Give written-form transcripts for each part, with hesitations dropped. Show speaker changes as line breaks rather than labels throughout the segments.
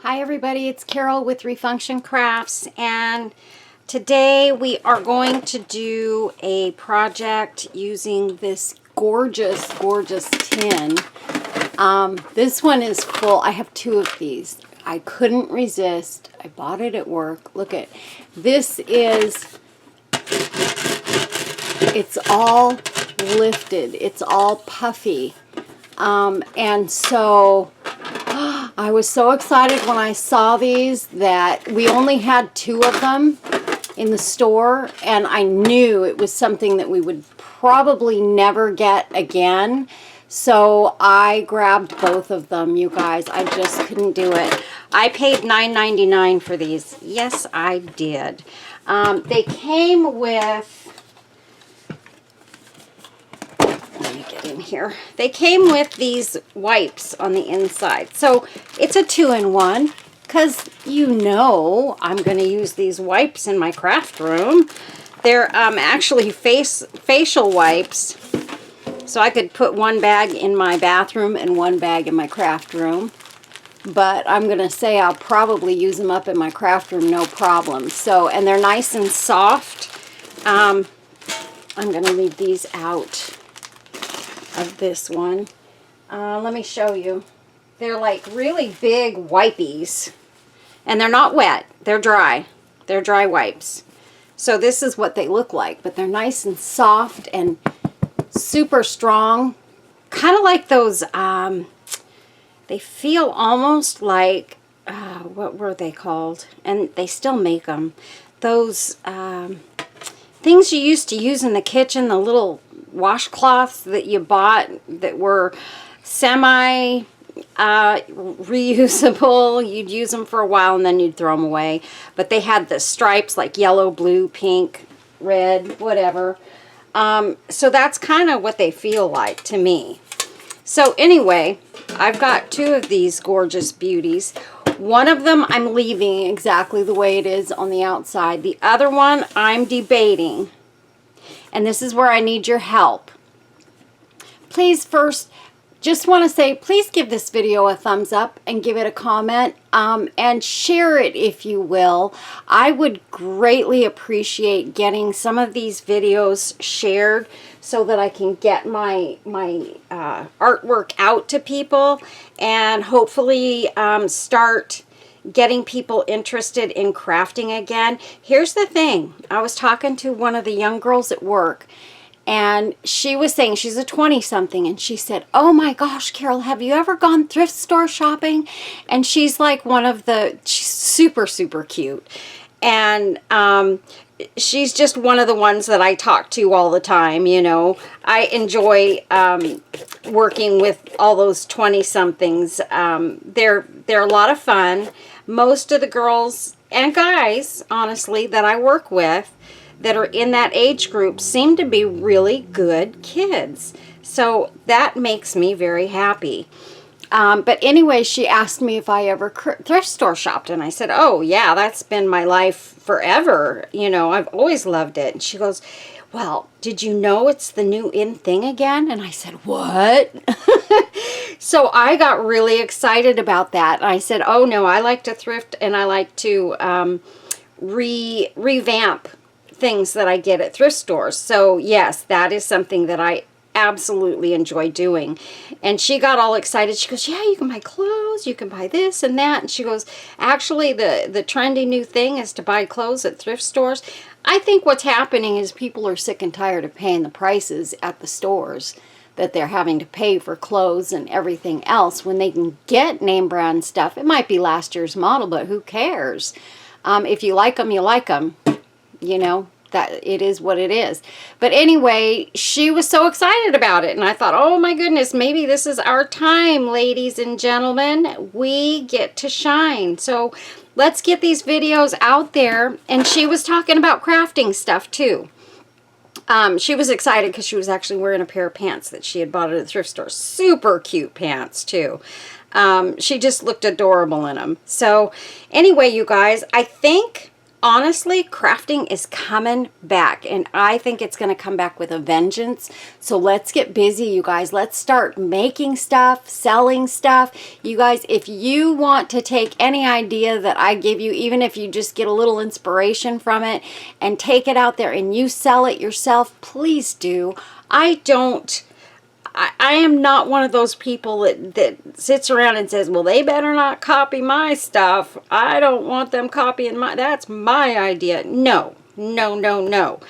Hi everybody, it's Carol with Refunction Crafts, and today we are going to do a project using this gorgeous tin. This one is full. I have two of these. I couldn't resist. I bought it at work. Look at this. It's all lifted. It's all puffy. And so I was so excited when I saw these that we only had two of them in the store, and I knew it was something that we would probably never get again. So I grabbed both of them, you guys. I just couldn't do it. I paid $9.99 for these. Yes, I did. They came with... Let me get in here. They came with these wipes on the inside. So it's a 2-in-1 because you know I'm going to use these wipes in my craft room. They're actually facial wipes. So I could put one bag in my bathroom and one bag in my craft room. But I'm going to say I'll probably use them up in my craft room, no problem. So, and they're nice and soft. I'm going to leave these out of this one. Let me show you. They're like really big wipies. And they're not wet. They're dry. They're dry wipes. So this is what they look like. But they're nice and soft and super strong. Kind of like those, they feel almost like, what were they called? And they still make them. Those things you used to use in the kitchen, the little washcloths that you bought that were semi reusable. You'd use them for a while and then you'd throw them away. But they had the stripes like yellow, blue, pink, red, whatever. So that's kind of what they feel like to me. So anyway, I've got two of these gorgeous beauties. One of them I'm leaving exactly the way it is on the outside. The other one I'm debating. And this is where I need your help. Please first, just want to say, please give this video a thumbs up and give it a comment and share it if you will. I would greatly appreciate getting some of these videos shared so that I can get my artwork out to people and hopefully start getting people interested in crafting again. Here's the thing. I was talking to one of the young girls at work, and she was saying, she's a 20-something, and she said, oh my gosh, Carol, have you ever gone thrift store shopping? And she's like she's super, super cute. And she's just one of the ones that I talk to all the time, you know. I enjoy working with all those 20-somethings. They're a lot of fun. Most of the girls and guys, honestly, that I work with that are in that age group seem to be really good kids. So that makes me very happy. But anyway, she asked me if I ever thrift store shopped, and I said, oh yeah, that's been my life forever. You know, I've always loved it. And she goes, well, did you know it's the new in thing again? And I said, what? So I got really excited about that. And I said, oh no, I like to thrift and I like to revamp things that I get at thrift stores. So yes, that is something that I absolutely enjoy doing. And she got all excited. She goes, yeah, you can buy clothes, you can buy this and that. And she goes, actually the trendy new thing is to buy clothes at thrift stores. I think what's happening is people are sick and tired of paying the prices at the stores that they're having to pay for clothes and everything else when they can get name brand stuff. It might be last year's model, but who cares? If you like them, you like them. You know, that it is what it is. But anyway, she was so excited about it, and I thought, oh my goodness, maybe this is our time, ladies and gentlemen. We get to shine. So let's get these videos out there. And she was talking about crafting stuff too. She was excited because she was actually wearing a pair of pants that she had bought at a thrift store. Super cute pants too. She just looked adorable in them. So anyway, you guys, I think honestly, crafting is coming back, and I think it's going to come back with a vengeance. So let's get busy, you guys. Let's start making stuff, selling stuff. You guys, if you want to take any idea that I give you, even if you just get a little inspiration from it and take it out there and you sell it yourself, please do. I am not one of those people that sits around and says, well, they better not copy my stuff. I don't want them copying that's my idea. No, no, no, no.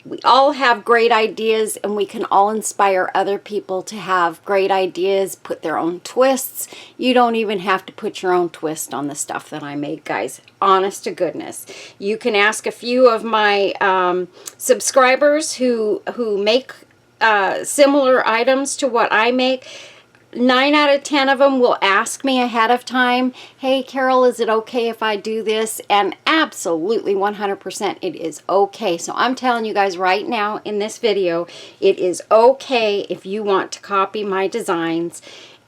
We all have great ideas, and we can all inspire other people to have great ideas, put their own twists. You don't even have to put your own twist on the stuff that I make, guys. Honest to goodness. You can ask a few of my subscribers who make similar items to what I make. 9 out of 10 of them will ask me ahead of time, hey Carol, is it okay if I do this? And absolutely 100% it is okay. So I'm telling you guys right now in this video, it is okay if you want to copy my designs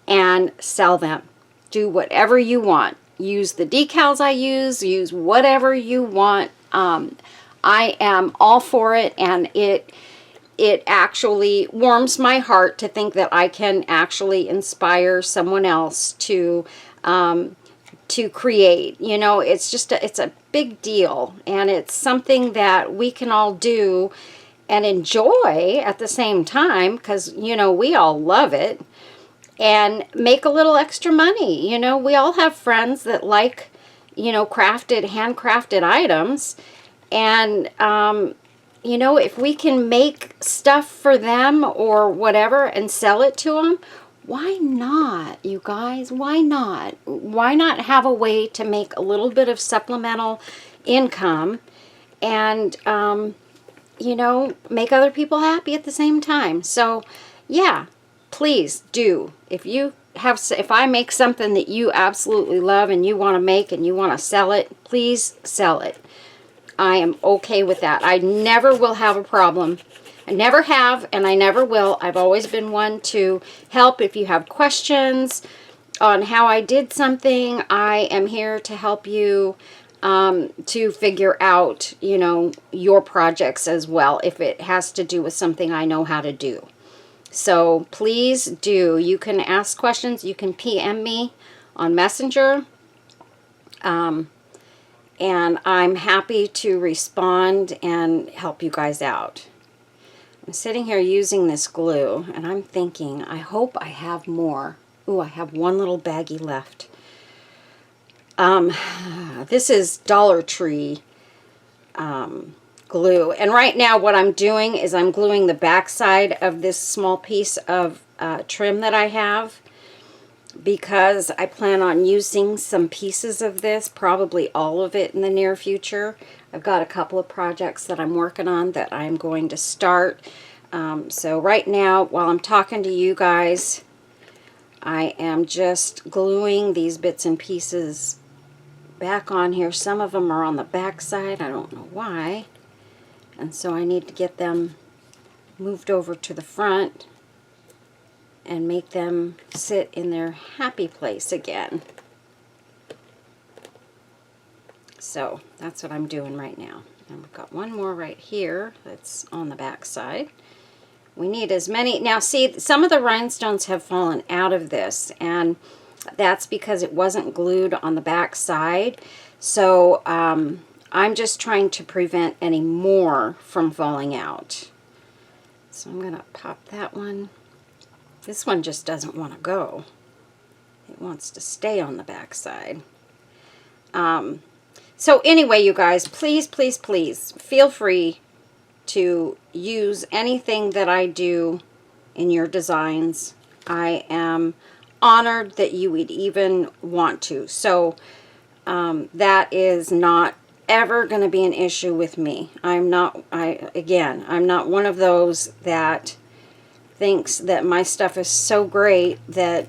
and sell them. Do whatever you want. Use the decals I use whatever you want. I am all for it, and it actually warms my heart to think that I can actually inspire someone else to create. You know, it's just it's a big deal, and it's something that we can all do and enjoy at the same time, because, you know, we all love it, and make a little extra money. You know, we all have friends that like, you know, handcrafted items, and you know, if we can make stuff for them or whatever and sell it to them, why not, you guys? Why not? Why not have a way to make a little bit of supplemental income and, you know, make other people happy at the same time? So, yeah, please do. If I make something that you absolutely love and you want to make and you want to sell it, please sell it. I am okay with that. I never will have a problem. I never have, and I never will. I've always been one to help. If you have questions on how I did something, I am here to help you to figure out, you know, your projects as well, if it has to do with something I know how to do. So please do. You can ask questions. You can PM me on Messenger. And I'm happy to respond and help you guys out. I'm sitting here using this glue, and I'm thinking, I hope I have more. Ooh, I have one little baggie left. This is Dollar Tree glue. And right now what I'm doing is I'm gluing the back side of this small piece of trim that I have, because I plan on using some pieces of this, probably all of it in the near future. I've got a couple of projects that I'm working on that I'm going to start. So right now, while I'm talking to you guys, I am just gluing these bits and pieces back on here. Some of them are on the back side. I don't know why. And so I need to get them moved over to the front and make them sit in their happy place again. So that's what I'm doing right now. And we've got one more right here that's on the back side. We need as many. Now see, some of the rhinestones have fallen out of this, and that's because it wasn't glued on the back side. So I'm just trying to prevent any more from falling out. So I'm going to pop that one. This one just doesn't want to go. It wants to stay on the back side. So anyway, you guys, please, please, please feel free to use anything that I do in your designs. I am honored that you would even want to. So that is not ever going to be an issue with me. I'm not one of those that thinks that my stuff is so great that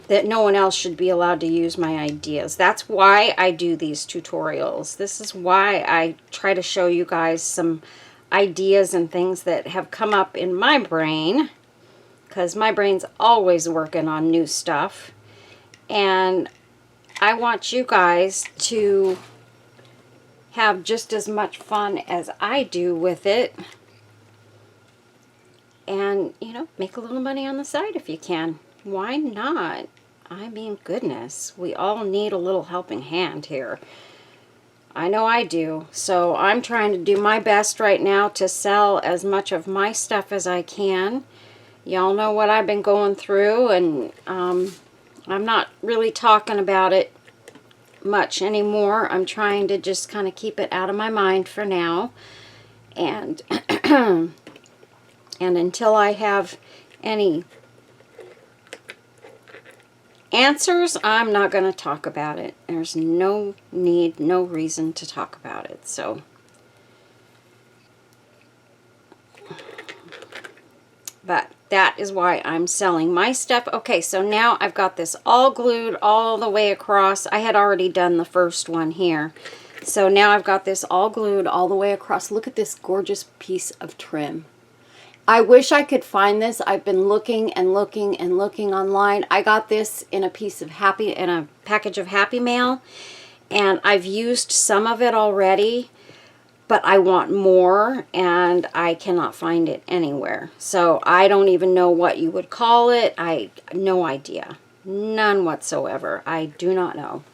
that no one else should be allowed to use my ideas. That's why I do these tutorials. This is why I try to show you guys some ideas and things that have come up in my brain, because my brain's always working on new stuff. And I want you guys to have just as much fun as I do with it. And, you know, make a little money on the side if you can. Why not? I mean, goodness, we all need a little helping hand here. I know I do. So I'm trying to do my best right now to sell as much of my stuff as I can. Y'all know what I've been going through, and I'm not really talking about it much anymore. I'm trying to just kind of keep it out of my mind for now. And and until I have any answers, I'm not going to talk about it. There's no need, no reason to talk about it. So, but that is why I'm selling my stuff. Okay, so now I've got this all glued all the way across. I had already done the first one here. So now I've got this all glued all the way across. Look at this gorgeous piece of trim. I wish I could find this. I've been looking and looking and looking online. I got this in a package of Happy Mail, and I've used some of it already, but I want more, and I cannot find it anywhere. So I don't even know what you would call it. No idea. None whatsoever. I do not know.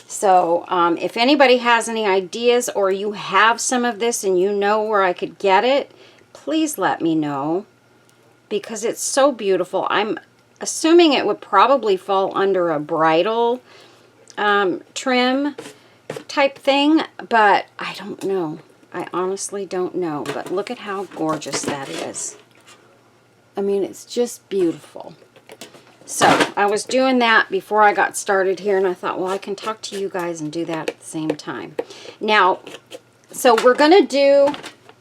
So if anybody has any ideas, or you have some of this and you know where I could get it, please let me know, because it's so beautiful. I'm assuming it would probably fall under a bridal trim type thing, but I don't know. I honestly don't know, but look at how gorgeous that is. I mean, it's just beautiful. So I was doing that before I got started here, and I thought, well, I can talk to you guys and do that at the same time. Now, so we're gonna do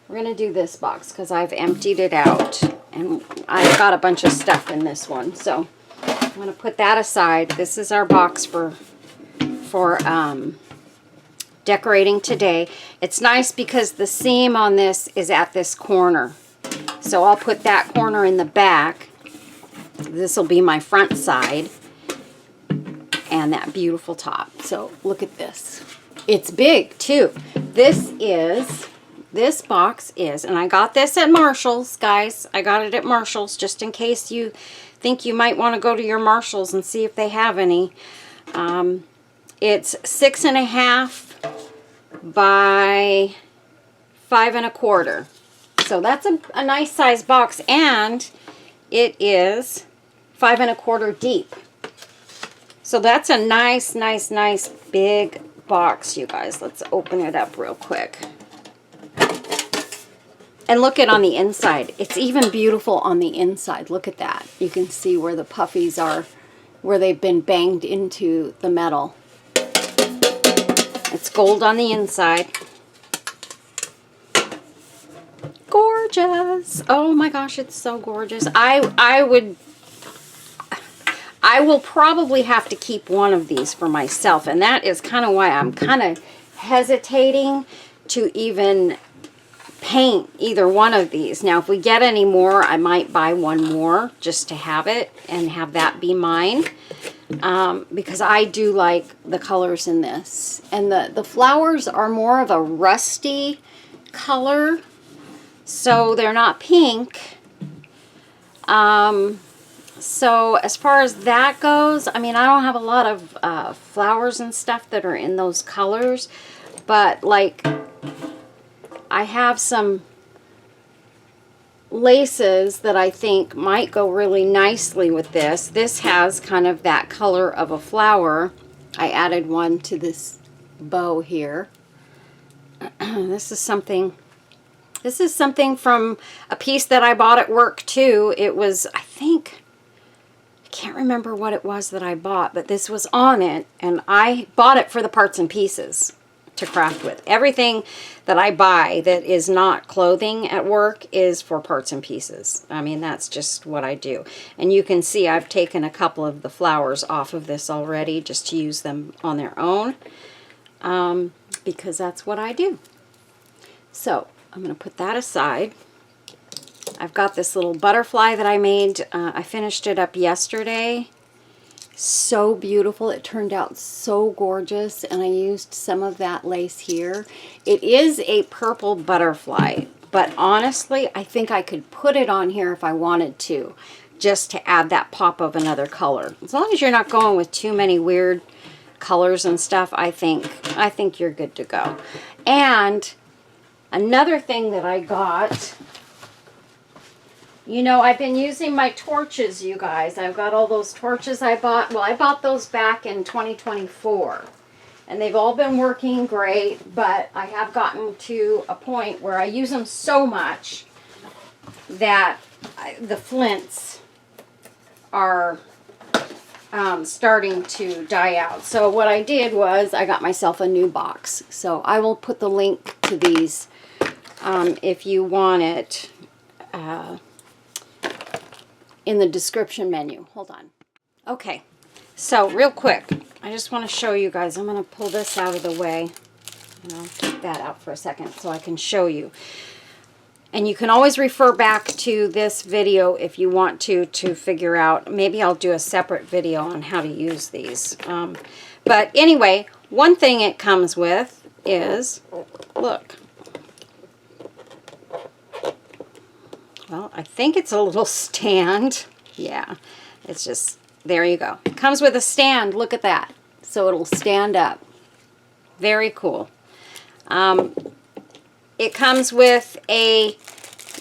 this box because I've emptied it out, and I've got a bunch of stuff in this one. So I'm gonna put that aside. This is our box for decorating today. It's nice because the seam on this is at this corner. So I'll put that corner in the back. This will be my front side, and that beautiful top. So look at this. It's big too. This box is, and I got this at Marshall's, guys. I got it at Marshall's just in case you think you might want to go to your Marshall's and see if they have any. It's 6.5 by 5 1/4. So that's a nice size box, and it is 5 1/4 deep. So that's a nice big box, you guys. Let's open it up real quick. And look at on the inside. It's even beautiful on the inside. Look at that. You can see where the puffies are, where they've been banged into the metal. It's gold on the inside. Gorgeous. Oh my gosh, it's so gorgeous. I will probably have to keep one of these for myself, and that is kind of why I'm kind of hesitating to even paint either one of these. Now, if we get any more, I might buy one more just to have it and have that be mine, because I do like the colors in this. And the flowers are more of a rusty color, so they're not pink. So as far as that goes, I mean, I don't have a lot of flowers and stuff that are in those colors, but like I have some laces that I think might go really nicely with this. This has kind of that color of a flower. I added one to this bow here. This is something from a piece that I bought at work too. It was, I can't remember what it was that I bought, but this was on it, and I bought it for the parts and pieces to craft with. Everything that I buy that is not clothing at work is for parts and pieces. I mean, that's just what I do. And you can see I've taken a couple of the flowers off of this already just to use them on their own, because that's what I do. So I'm going to put that aside. I've got this little butterfly that I made. I finished it up yesterday, So beautiful. It turned out so gorgeous, and I used some of that lace here. It is a purple butterfly, but honestly, I think I could put it on here if I wanted to, just to add that pop of another color. As long as you're not going with too many weird colors and stuff, I think you're good to go. And another thing that I got, you know, I've been using my torches, you guys. I've got all those torches I bought. Well, I bought those back in 2024. And they've all been working great, but I have gotten to a point where I use them so much that the flints are starting to die out. So what I did was I got myself a new box. So I will put the link to these if you want it. In the description menu. Hold on. Okay, so real quick, I just want to show you guys. I'm going to pull this out of the way, and I'll take that out for a second so I can show you. And you can always refer back to this video if you want to figure out. Maybe I'll do a separate video on how to use these. But anyway, one thing it comes with is, look. Well, I think it's a little stand. Yeah, it's just, there you go. It comes with a stand. Look at that. So it'll stand up. Very cool. It comes with a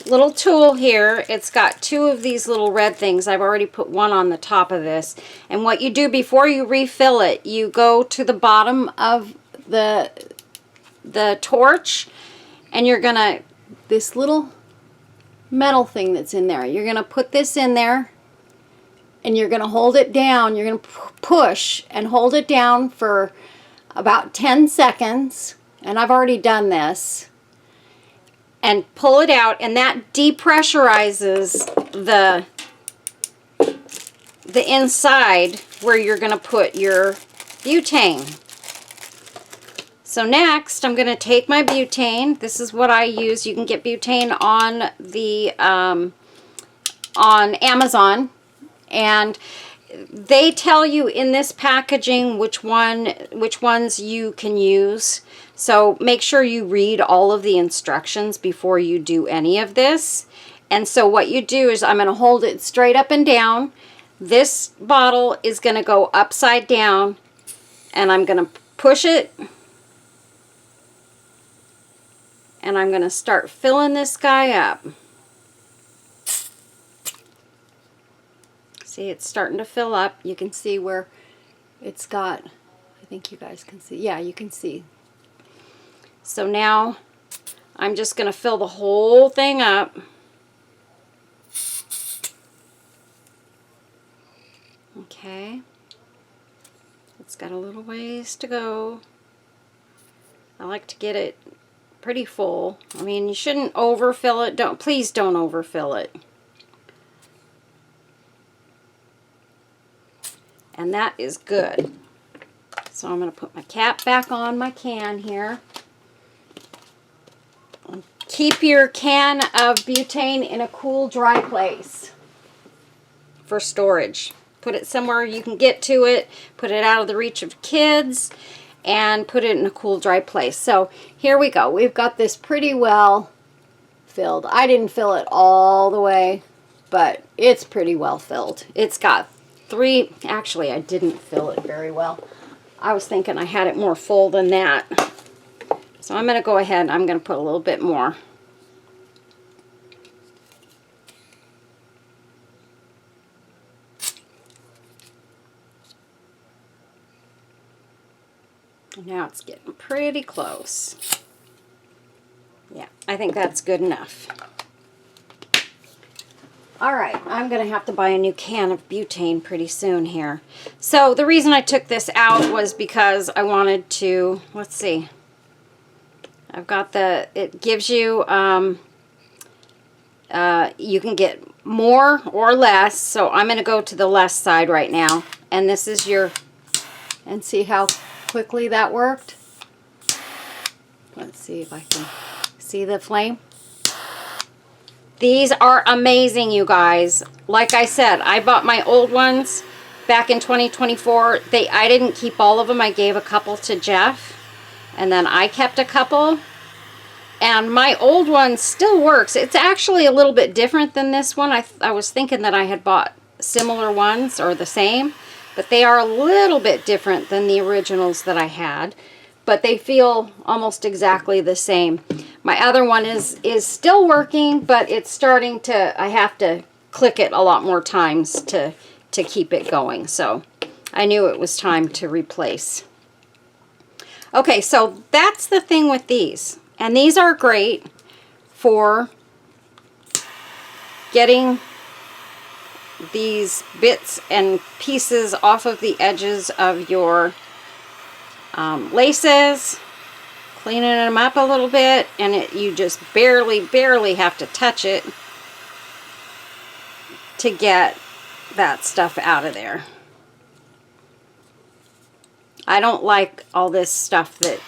little tool here. It's got two of these little red things. I've already put one on the top of this. And what you do before you refill it, you go to the bottom of the torch, and you're going to, this little metal thing that's in there, you're going to put this in there, and you're going to hold it down. You're going to push and hold it down for about 10 seconds, and I've already done this, and pull it out, and that depressurizes the inside where you're going to put your butane. So next, I'm going to take my butane. This is what I use. You can get butane on the on Amazon, and they tell you in this packaging which ones you can use. So make sure you read all of the instructions before you do any of this. And so what you do is, I'm going to hold it straight up and down. This bottle is going to go upside down, and I'm going to push it. And I'm going to start filling this guy up. See, it's starting to fill up. You can see where it's got, I think you guys can see. Yeah, you can see. So now I'm just going to fill the whole thing up. Okay. It's got a little ways to go. I like to get it pretty full. I mean, you shouldn't overfill it. Please don't overfill it. And that is good. So I'm going to put my cap back on my can here. Keep your can of butane in a cool, dry place for storage. Put it somewhere you can get to it. Put it out of the reach of kids, and put it in a cool, dry place. So here we go. We've got this pretty well filled. I didn't fill it all the way, but it's pretty well filled. It's got three, actually I didn't fill it very well. I was thinking I had it more full than that. So I'm going to go ahead and I'm going to put a little bit more. Now it's getting pretty close. Yeah, I think that's good enough. Alright, I'm going to have to buy a new can of butane pretty soon here. So the reason I took this out was because I wanted to, let's see. I've got the, it gives you, you can get more or less. So I'm going to go to the less side right now. And this is your, and see how quickly that worked. Let's see if I can see the flame. These are amazing, you guys. Like I said, I bought my old ones back in 2024. I didn't keep all of them. I gave a couple to Jeff, and then I kept a couple. And my old one still works. It's actually a little bit different than this one. I was thinking that I had bought similar ones or the same, but they are a little bit different than the originals that I had. But they feel almost exactly the same. My other one is still working, but it's starting to, I have to click it a lot more times to keep it going. So I knew it was time to replace. Okay, so that's the thing with these. And these are great for getting these bits and pieces off of the edges of your laces, cleaning them up a little bit, and you just barely have to touch it to get that stuff out of there. I don't like all this stuff that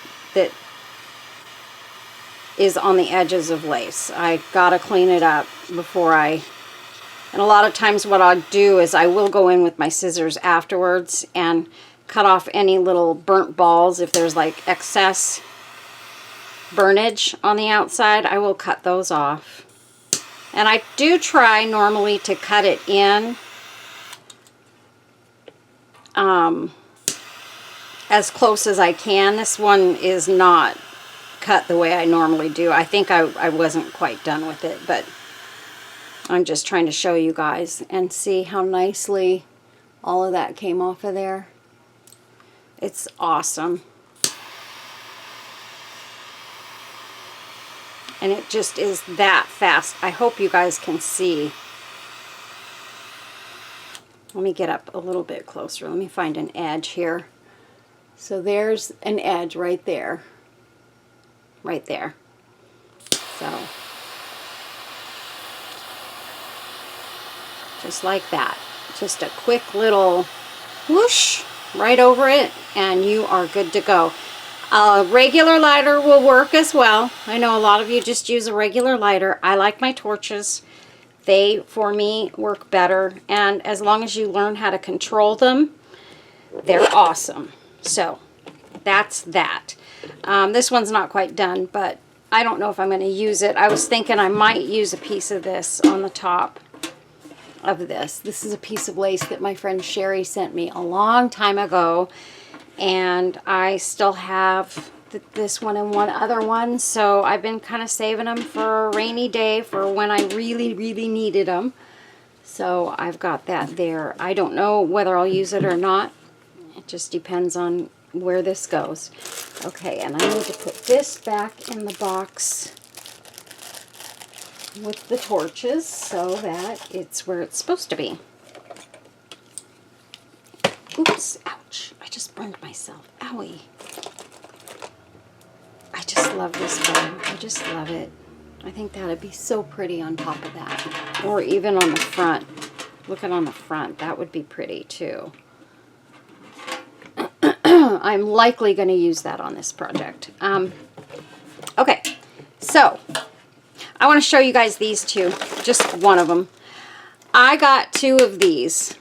is on the edges of lace. I gotta clean it up before and a lot of times what I'll do is I will go in with my scissors afterwards and cut off any little burnt balls. If there's like excess burnage on the outside, I will cut those off. And I do try normally to cut it in as close as I can. This one is not cut the way I normally do. I think I wasn't quite done with it, but I'm just trying to show you guys and see how nicely all of that came off of there. It's awesome. And it just is that fast. I hope you guys can see. Let me get up a little bit closer. Let me find an edge here. So there's an edge right there. Right there. So just like that. Just a quick little whoosh right over it, and you are good to go. A regular lighter will work as well. I know a lot of you just use a regular lighter. I like my torches. They, for me, work better, and as long as you learn how to control them, they're awesome. So that's that. This one's not quite done, but I don't know if I'm going to use it. I was thinking I might use a piece of this on the top of this. This is a piece of lace that my friend Sherry sent me a long time ago, and I still have this one and one other one, so I've been kind of saving them for a rainy day for when I really needed them. So I've got that there. I don't know whether I'll use it or not. It just depends on where this goes. Okay, and I need to put this back in the box with the torches so that it's where it's supposed to be. Oops, ouch. I just burned myself. Owie. I just love this one. I just love it. I think that would be so pretty on top of that. Or even on the front. Look at on the front. That would be pretty too. I'm likely going to use that on this project. Okay, so I want to show you guys these two. Just one of them. I got two of these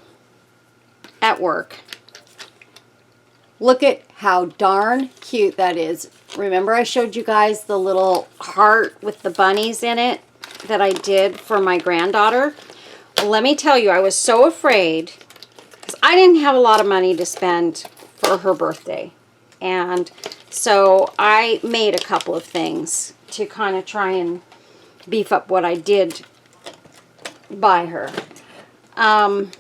at work. Look at how darn cute that is. Remember I showed you guys the little heart with the bunnies in it that I did for my granddaughter? Well, let me tell you, I was so afraid because I didn't have a lot of money to spend for her birthday. And so I made a couple of things to kind of try and beef up what I did buy her. And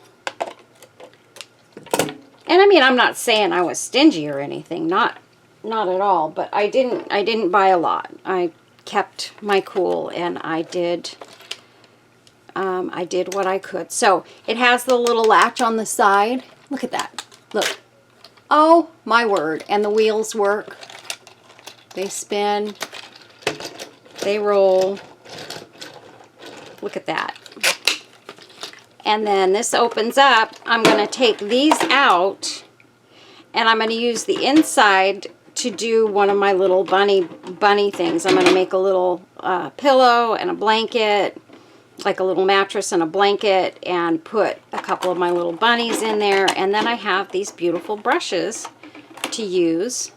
I mean, I'm not saying I was stingy or anything, not at all, but I didn't buy a lot. I kept my cool, and I did what I could. So it has the little latch on the side. Look at that. Look. Oh my word. And the wheels work. They spin. They roll. Look at that. And then this opens up. I'm going to take these out, and I'm going to use the inside to do one of my little bunny things. I'm going to make a little pillow and a blanket like a little mattress and a blanket, and put a couple of my little bunnies in there. And then I have these beautiful brushes to use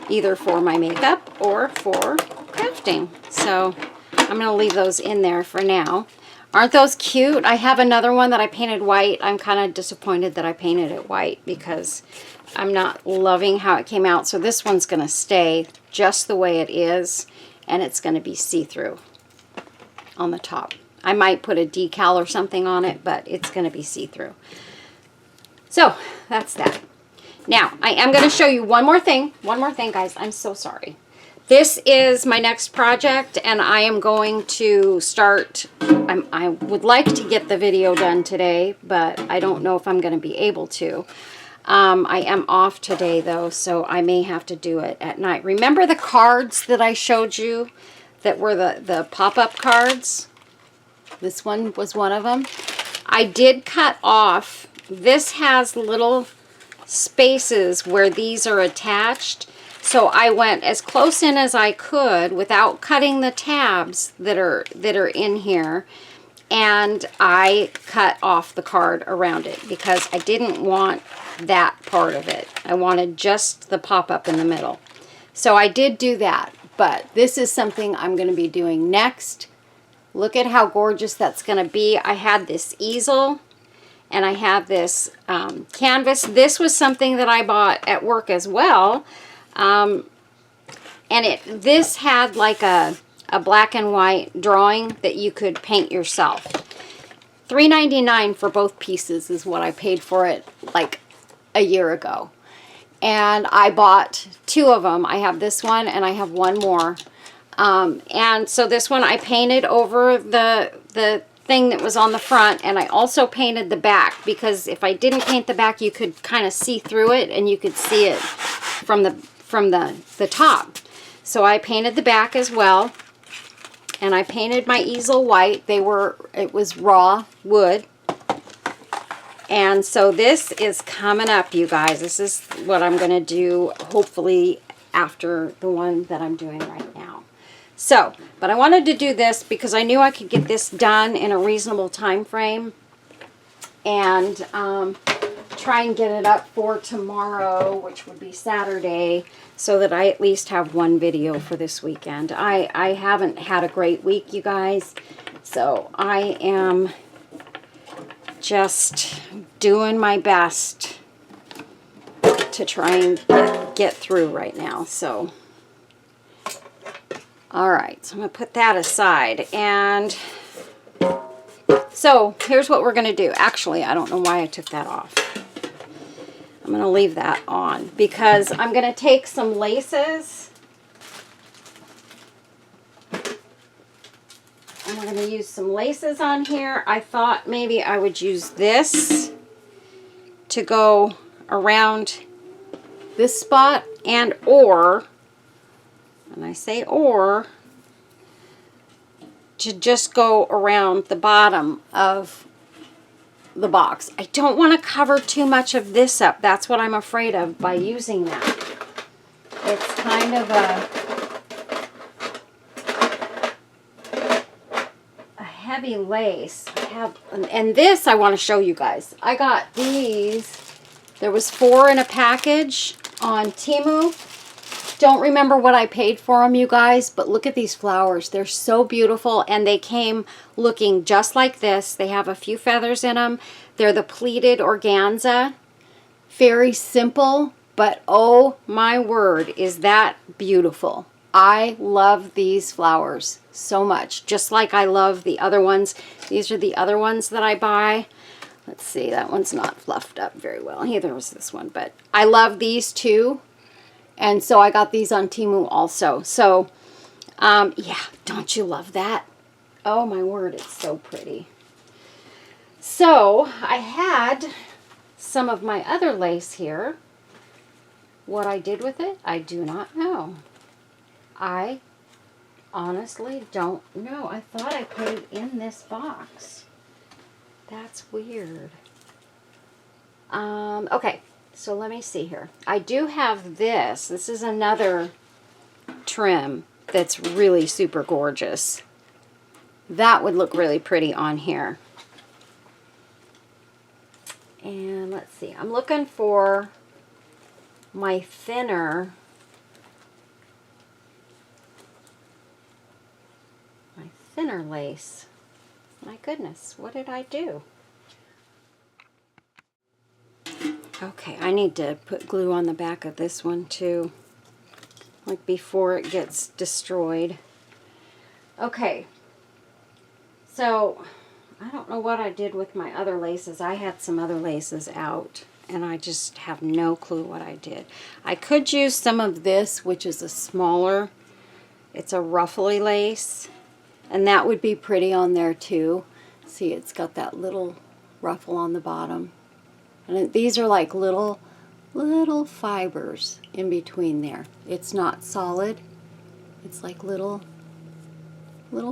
either for my makeup or for crafting. So I'm going to leave those in there for now. Aren't those cute? I have another one that I painted white. I'm kind of disappointed that I painted it white because I'm not loving how it came out. So this one's going to stay just the way it is, and it's going to be see-through on the top. I might put a decal or something on it, but it's going to be see-through. So that's that. Now, I am going to show you one more thing. One more thing, guys. I'm so sorry. This is my next project, and I am going to start. I would like to get the video done today, but I don't know if I'm going to be able to. I am off today, though, so I may have to do it at night. Remember the cards that I showed you that were the pop-up cards? This one was one of them. I did cut off. This has little spaces where these are attached. So I went as close in as I could without cutting the tabs that are in here, and I cut off the card around it because I didn't want that part of it. I wanted just the pop-up in the middle. So I did do that, but this is something I'm going to be doing next. Look at how gorgeous that's going to be. I had this easel, and I have this canvas. This was something that I bought at work as well. And this had like a black and white drawing that you could paint yourself. $3.99 for both pieces is what I paid for it like a year ago. And I bought two of them. I have this one and I have one more. And so this one I painted over the thing that was on the front, and I also painted the back, because if I didn't paint the back, you could kind of see through it and you could see it from the top. So I painted the back as well, and I painted my easel white. It was raw wood. And so this is coming up, you guys. This is what I'm going to do hopefully after the one that I'm doing right now. So, but I wanted to do this because I knew I could get this done in a reasonable time frame, and try and get it up for tomorrow, which would be Saturday, so that I at least have one video for this weekend. I haven't had a great week, you guys, so I am just doing my best to try and get through right now. So all right, so I'm going to put that aside. And so here's what we're going to do. Actually, I don't know why I took that off. I'm going to leave that on because I'm going to take some laces. And we're going to use some laces on here. I thought maybe I would use this to go around this spot, and I say or, to just go around the bottom of the box. I don't want to cover too much of this up. That's what I'm afraid of by using that. It's kind of a heavy lace. And this I want to show you guys. I got these. There was 4 in a package on Temu. Don't remember what I paid for them, you guys, but look at these flowers. They're so beautiful, and they came looking just like this. They have a few feathers in them. They're the pleated organza. Very simple, but oh my word, is that beautiful. I love these flowers so much, just like I love the other ones. These are the other ones that I buy. Let's see, that one's not fluffed up very well. Neither was this one, but I love these too. And so I got these on Temu also. So, yeah, don't you love that? Oh my word, it's so pretty. So, I had some of my other lace here. What I did with it, I do not know. I honestly don't know. I thought I put it in this box. That's weird. Okay. So let me see here. I do have this. This is another trim that's really super gorgeous. That would look really pretty on here. And let's see, I'm looking for my thinner lace. My goodness, what did I do? Okay, I need to put glue on the back of this one too, like before it gets destroyed. Okay, so I don't know what I did with my other laces. I had some other laces out, and I just have no clue what I did. I could use some of this, which is a smaller, it's a ruffly lace, and that would be pretty on there too. See, it's got that little ruffle on the bottom. And these are like little fibers in between there. It's not solid. It's like little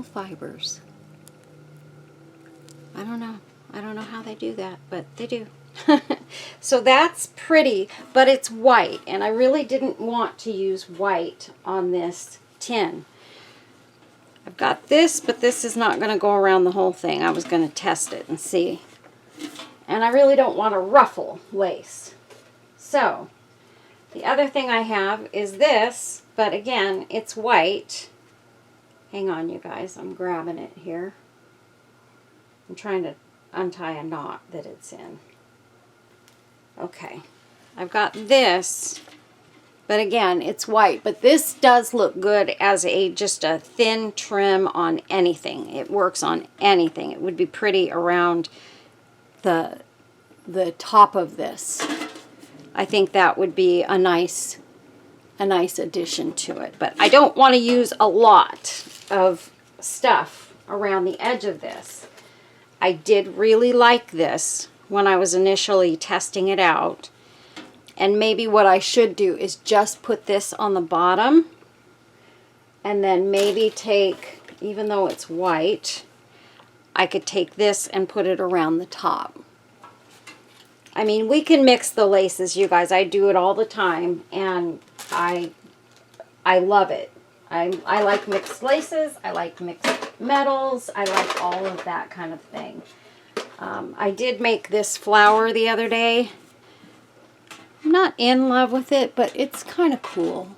fibers. I don't know. I don't know how they do that, but they do. So that's pretty, but it's white, and I really didn't want to use white on this tin. I've got this, but this is not going to go around the whole thing. I was going to test it and see. And I really don't want a ruffle lace. So, the other thing I have is this, but again, it's white. Hang on, you guys. I'm grabbing it here. I'm trying to untie a knot that it's in. Okay. I've got this, but again, it's white. But this does look good as just a thin trim on anything. It works on anything. It would be pretty around the top of this. I think that would be a nice addition to it. But I don't want to use a lot of stuff around the edge of this. I did really like this when I was initially testing it out. And maybe what I should do is just put this on the bottom, and then maybe take, even though it's white, I could take this and put it around the top. I mean, we can mix the laces, you guys. I do it all the time, and I love it. I like mixed laces. I like mixed metals. I like all of that kind of thing. I did make this flower the other day. I'm not in love with it, but it's kind of cool.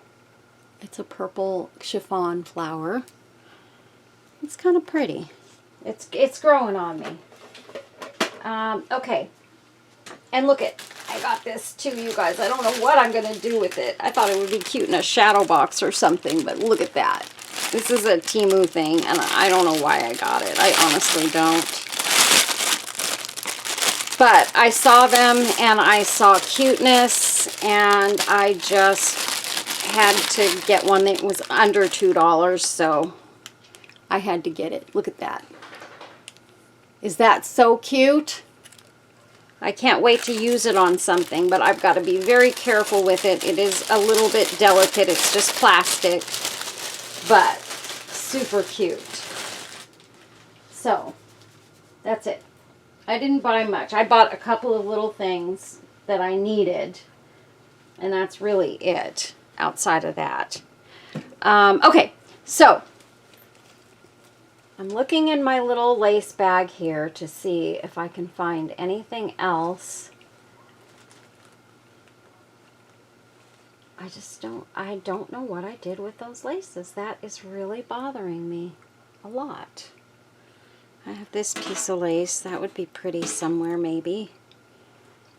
It's a purple chiffon flower. It's kind of pretty. It's growing on me. Okay. And look it, I got this too, you guys. I don't know what I'm going to do with it. I thought it would be cute in a shadow box or something, but look at that. This is a Temu thing, and I don't know why I got it. I honestly don't. But I saw them, and I saw cuteness, and I just had to get one that was under $2, so I had to get it. Look at that. Is that so cute? I can't wait to use it on something, but I've got to be very careful with it. It is a little bit delicate. It's just plastic, but super cute. So, that's it. I didn't buy much. I bought a couple of little things that I needed, and that's really it outside of that. Okay, so I'm looking in my little lace bag here to see if I can find anything else. I don't know what I did with those laces. That is really bothering me a lot. I have this piece of lace. That would be pretty somewhere maybe.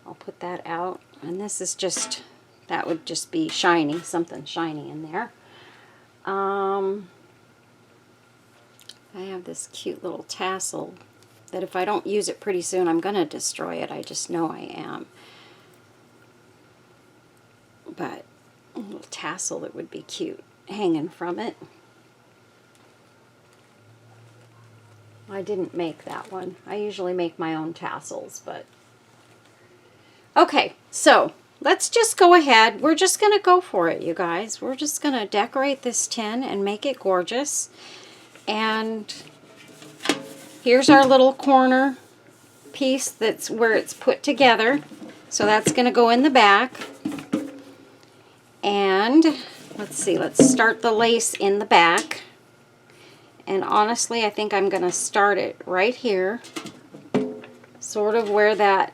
I'll put that out. And this is just, that would just be shiny, something shiny in there. I have this cute little tassel that if I don't use it pretty soon, I'm going to destroy it. I just know I am. But a little tassel that would be cute hanging from it. I didn't make that one. I usually make my own tassels, but... Okay, so let's just go ahead. We're just going to go for it, you guys. We're just going to decorate this tin and make it gorgeous. And here's our little corner piece that's where it's put together. So that's going to go in the back. And let's see, let's start the lace in the back. And honestly, I think I'm going to start it right here, sort of where that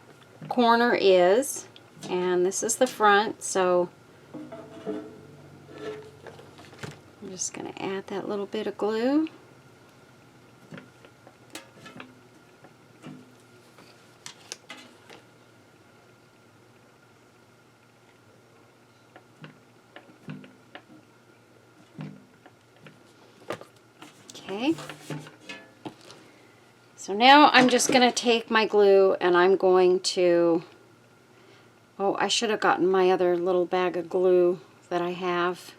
corner is. And this is the front, so I'm just going to add that little bit of glue. Okay. So now I'm just going to take my glue and I'm going to, oh, I should have gotten my other little bag of glue that I have.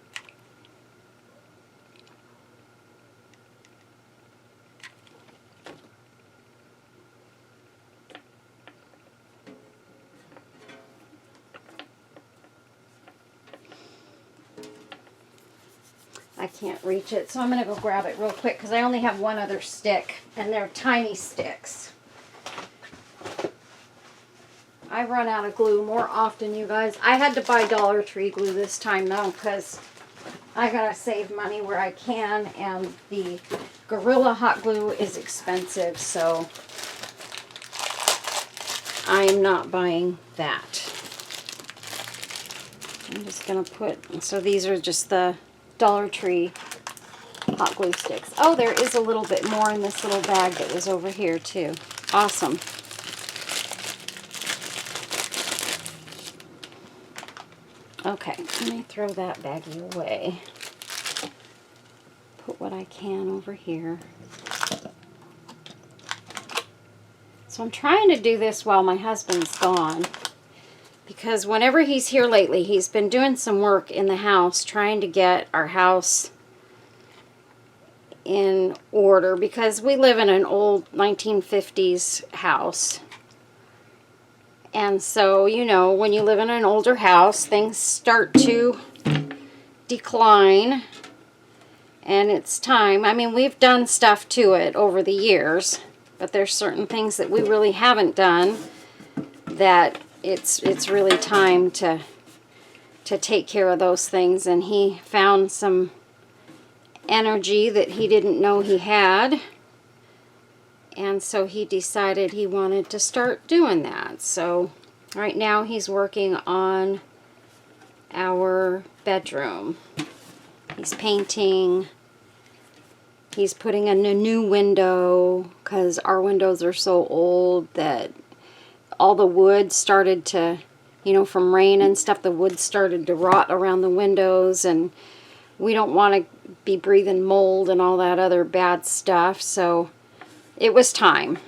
I can't reach it, so I'm going to go grab it real quick because I only have one other stick, and they're tiny sticks. I run out of glue more often, you guys. I had to buy Dollar Tree glue this time, though, because I got to save money where I can, and the Gorilla Hot Glue is expensive, so I'm not buying that. I'm just going to put, so these are just the Dollar Tree hot glue sticks. Oh, there is a little bit more in this little bag that was over here too. Awesome. Okay, let me throw that baggie away. Put what I can over here. So I'm trying to do this while my husband's gone, because whenever he's here lately, he's been doing some work in the house, trying to get our house in order, because we live in an old 1950s house. And so, you know, when you live in an older house, things start to decline, and it's time. I mean, we've done stuff to it over the years, but there's certain things that we really haven't done that it's really time to take care of those things. And he found some energy that he didn't know he had, and so he decided he wanted to start doing that. So right now he's working on our bedroom. He's painting. He's putting in a new window because our windows are so old that all the wood started to, you know, from rain and stuff, the wood started to rot around the windows, and we don't want to be breathing mold and all that other bad stuff. So it was time.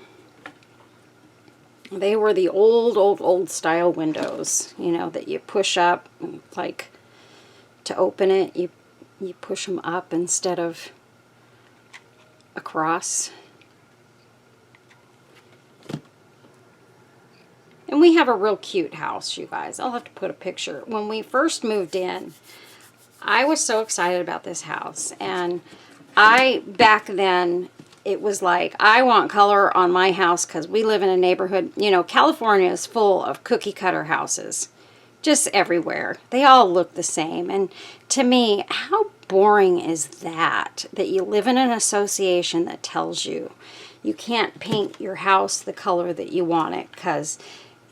They were the old style windows, you know, that you push up, like to open it, you push them up instead of across. And we have a real cute house, you guys. I'll have to put a picture. When we first moved in, I was so excited about this house. And back then, it was like, I want color on my house because we live in a neighborhood. You know, California is full of cookie cutter houses. Just everywhere. They all look the same. And to me, how boring is that? That you live in an association that tells you you can't paint your house the color that you want it because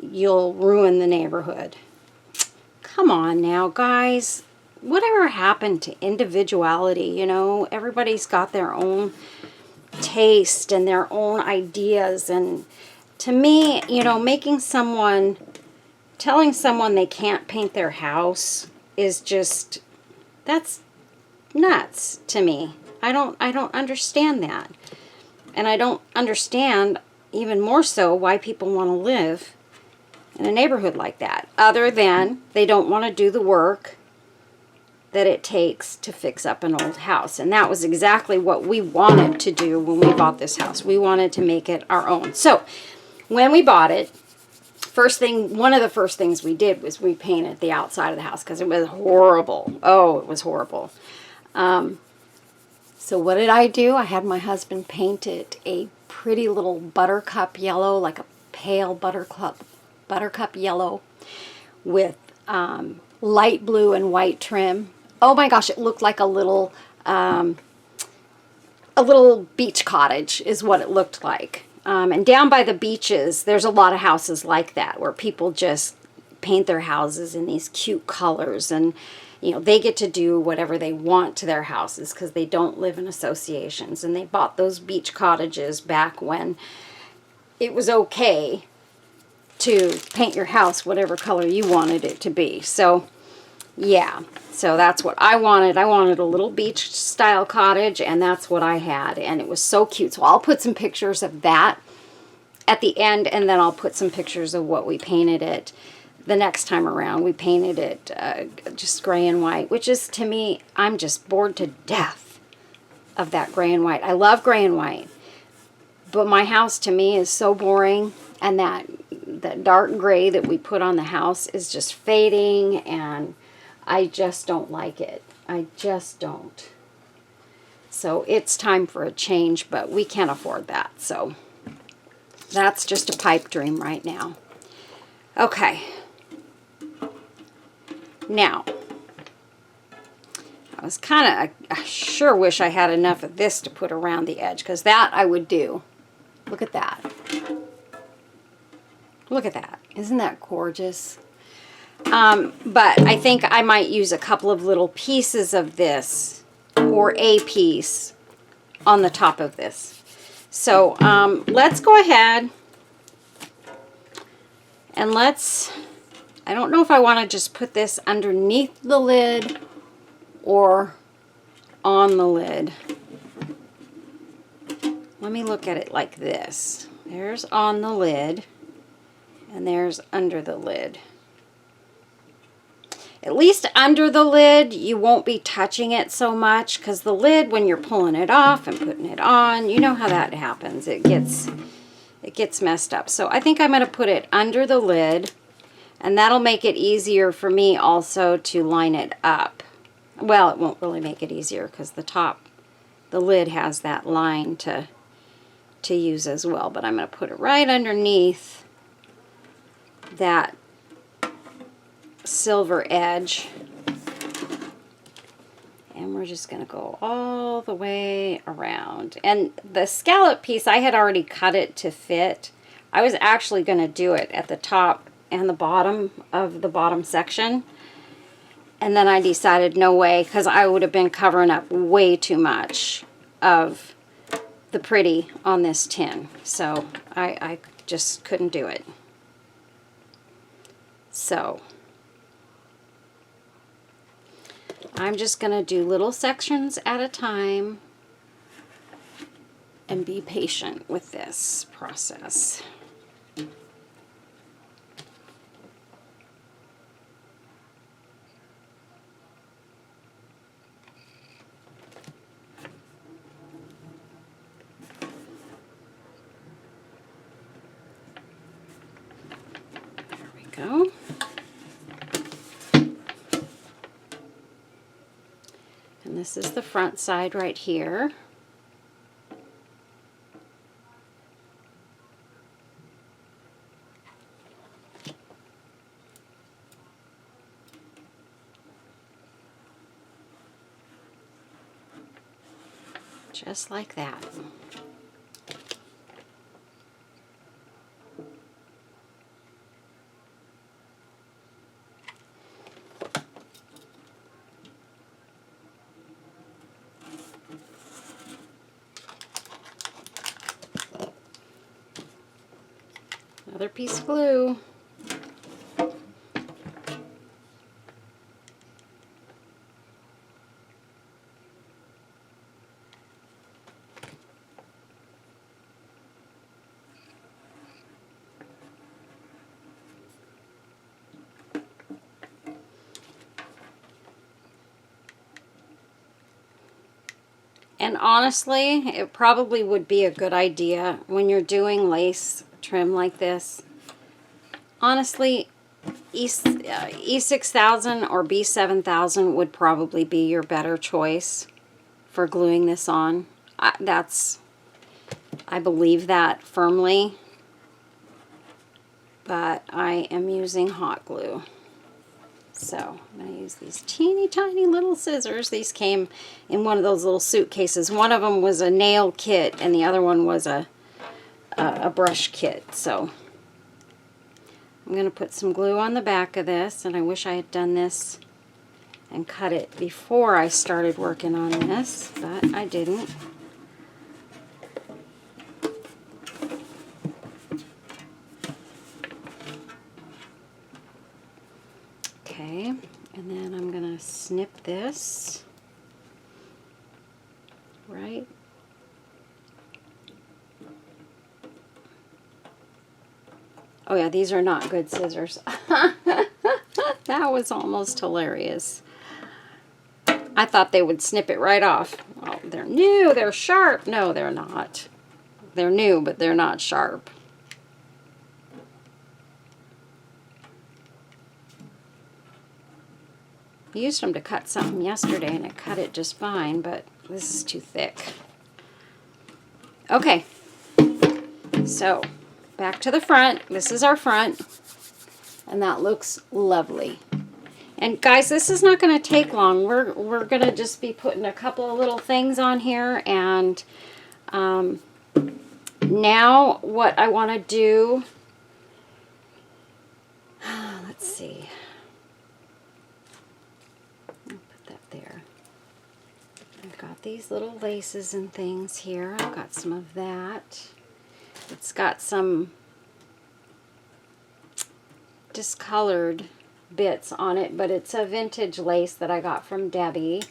you'll ruin the neighborhood. Come on now, guys. Whatever happened to individuality? You know, everybody's got their own taste and their own ideas. And to me, you know, telling someone they can't paint their house is just, that's nuts to me. I don't understand that. And I don't understand even more so why people want to live in a neighborhood like that, other than they don't want to do the work that it takes to fix up an old house. And that was exactly what we wanted to do when we bought this house. We wanted to make it our own. So when we bought it, one of the first things we did was we painted the outside of the house because it was horrible. Oh, it was horrible. So what did I do? I had my husband paint it a pretty little buttercup yellow, like a pale buttercup yellow with light blue and white trim. Oh my gosh, it looked like a little a little beach cottage is what it looked like. And down by the beaches, there's a lot of houses like that where people just paint their houses in these cute colors, and you know, they get to do whatever they want to their houses because they don't live in associations. And they bought those beach cottages back when it was okay to paint your house whatever color you wanted it to be. So yeah, so that's what I wanted. I wanted a little beach style cottage, and that's what I had, and it was so cute. So I'll put some pictures of that at the end, and then I'll put some pictures of what we painted it the next time around. We painted it just gray and white, which is, to me, I'm just bored to death of that gray and white. I love gray and white, but my house to me is so boring, and that dark gray that we put on the house is just fading, and I just don't like it. I just don't. So it's time for a change, but we can't afford that. So that's just a pipe dream right now. Okay. Now, I sure wish I had enough of this to put around the edge, because that I would do. Look at that. Look at that. Isn't that gorgeous? But I think I might use a couple of little pieces of this, or a piece on the top of this. So let's go ahead and I don't know if I want to just put this underneath the lid or on the lid. Let me look at it like this. There's on the lid, and there's under the lid. At least under the lid, you won't be touching it so much, because the lid, when you're pulling it off and putting it on, you know how that happens. It gets messed up. So I think I'm going to put it under the lid, and that'll make it easier for me also to line it up. Well, it won't really make it easier, because the lid has that line to use as well. But I'm going to put it right underneath that silver edge, and we're just going to go all the way around. And the scallop piece, I had already cut it to fit. I was actually going to do it at the top and the bottom of the bottom section, and then I decided no way, because I would have been covering up way too much of the pretty on this tin, so I just couldn't do it. So I'm just going to do little sections at a time and be patient with this process. There we go. And this is the front side right here. Just like that. Another piece of glue. And honestly, it probably would be a good idea when you're doing lace trim like this. Honestly, E6000 or B7000 would probably be your better choice for gluing this on. I believe that firmly, but I am using hot glue. So I'm going to use these teeny tiny little scissors. These came in one of those little suitcases. One of them was a nail kit and the other one was a brush kit. So I'm going to put some glue on the back of this, and I wish I had done this and cut it before I started working on this, but I didn't. Okay, and then I'm going to snip this right. Oh yeah, these are not good scissors. That was almost hilarious. I thought they would snip it right off. Oh, they're new, they're sharp. No, they're not. They're new, but they're not sharp. I used them to cut something yesterday and it cut it just fine, but this is too thick. Okay, so back to the front. This is our front, and that looks lovely. And guys, this is not going to take long. We're going to just be putting a couple of little things on here, and now what I want to do, let's see. I'll put that there. I've got these little laces and things here. I've got some of that. It's got some discolored bits on it, but it's a vintage lace that I got from Debbie.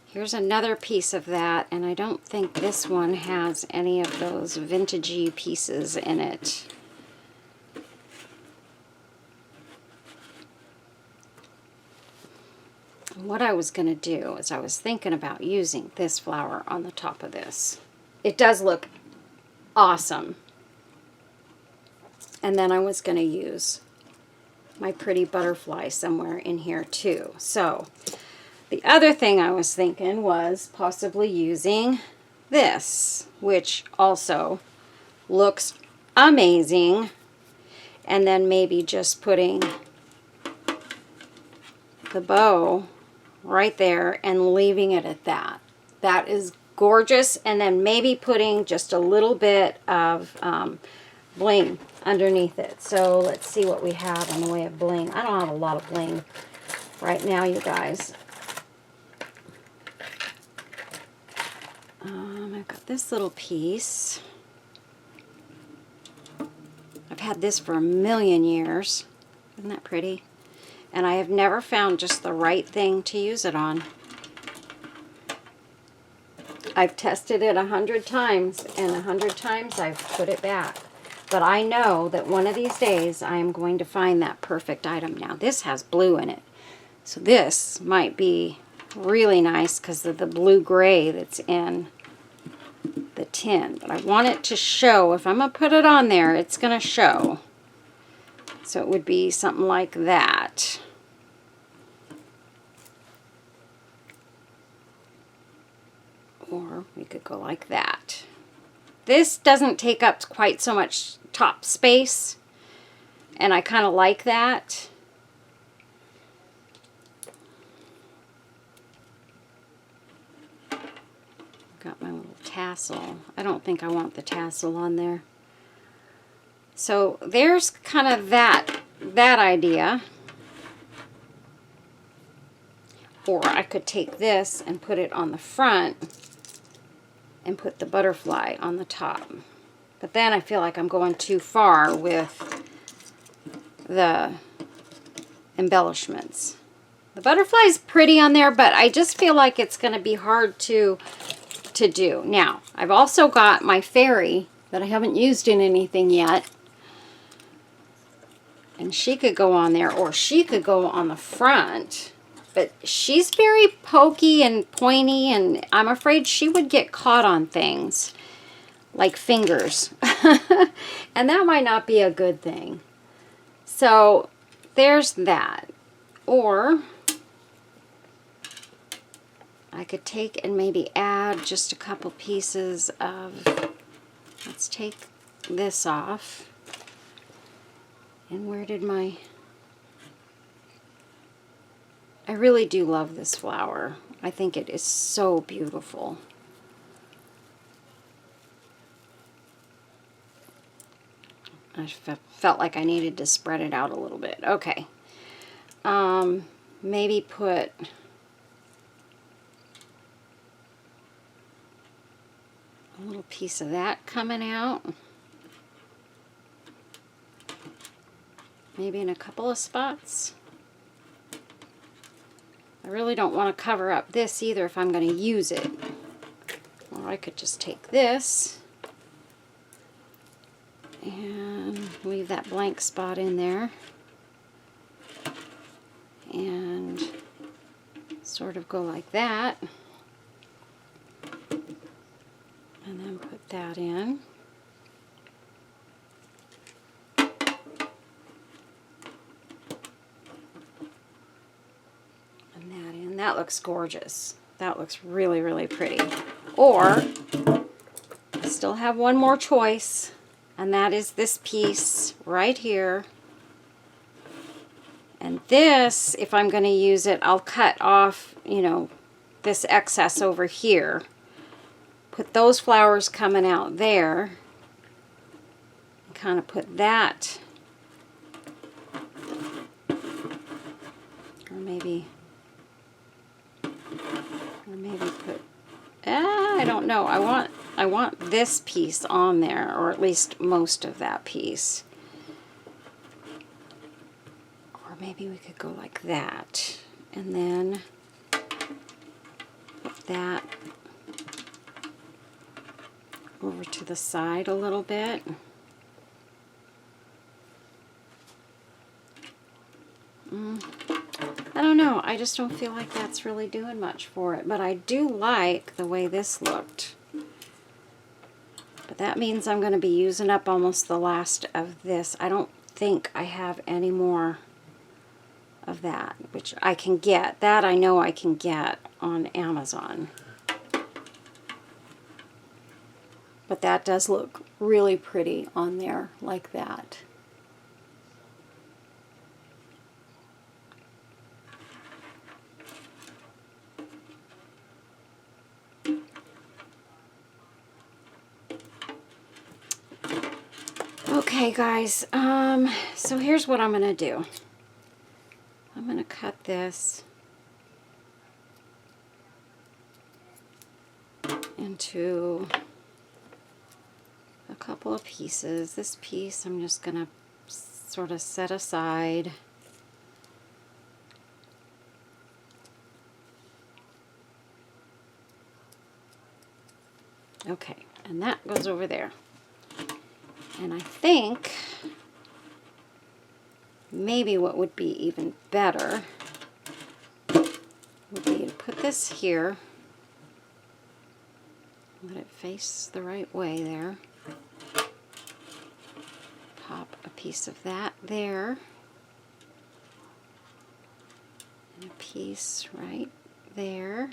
Here's another piece of that, and I don't think this one has any of those vintagey pieces in it. What I was going to do is I was thinking about using this flower on the top of this. It does look awesome. And then I was going to use my pretty butterfly somewhere in here too. So the other thing I was thinking was possibly using this, which also looks amazing, and then maybe just putting the bow right there and leaving it at that. That is gorgeous. And then maybe putting just a little bit of bling underneath it. So let's see what we have in the way of bling. I don't have a lot of bling right now, you guys. I've got this little piece. I've had this for a million years. Isn't that pretty? And I have never found just the right thing to use it on. I've tested it 100 times, and 100 times I've put it back. But I know that one of these days I am going to find that perfect item. Now this has blue in it, so this might be really nice because of the blue-gray that's in the tin. But I want it to show. If I'm going to put it on there, it's going to show. So it would be something like that. Or we could go like that. This doesn't take up quite so much top space, and I kind of like that. Got my little tassel. I don't think I want the tassel on there. So there's kind of that idea. Or I could take this and put it on the front and put the butterfly on the top. But then I feel like I'm going too far with the embellishments. The butterfly's pretty on there, but I just feel like it's going to be hard to do. Now, I've also got my fairy that I haven't used in anything yet. And she could go on there, or she could go on the front. But she's very pokey and pointy, and I'm afraid she would get caught on things like fingers. And that might not be a good thing. So there's that. Or I could take and maybe add just a couple pieces of, let's take this off. And where did my, I really do love this flower. I think it is so beautiful. I felt like I needed to spread it out a little bit. Okay. Maybe put a little piece of that coming out. Maybe in a couple of spots. I really don't want to cover up this either if I'm going to use it. Or I could just take this and leave that blank spot in there. And sort of go like that. And then put that in. And that in. That looks gorgeous. That looks really, really pretty. Or, I still have one more choice, and that is this piece right here. And this, if I'm going to use it, I'll cut off, you know, this excess over here. Put those flowers coming out there. And kind of put that. Or maybe put, I don't know. I want this piece on there, or at least most of that piece. Or maybe we could go like that, and then put that over to the side a little bit. I don't know, I just don't feel like that's really doing much for it, but I do like the way this looked. But that means I'm going to be using up almost the last of this. I don't think I have any more of that, which I can get. That I know I can get on Amazon. But that does look really pretty on there like that. Okay guys, so here's what I'm going to do. I'm going to cut this into a couple of pieces. This piece I'm just going to sort of set aside. Okay, and that goes over there. And I think maybe what would be even better would be to put this here. Let it face the right way there. Pop a piece of that there. And a piece right there.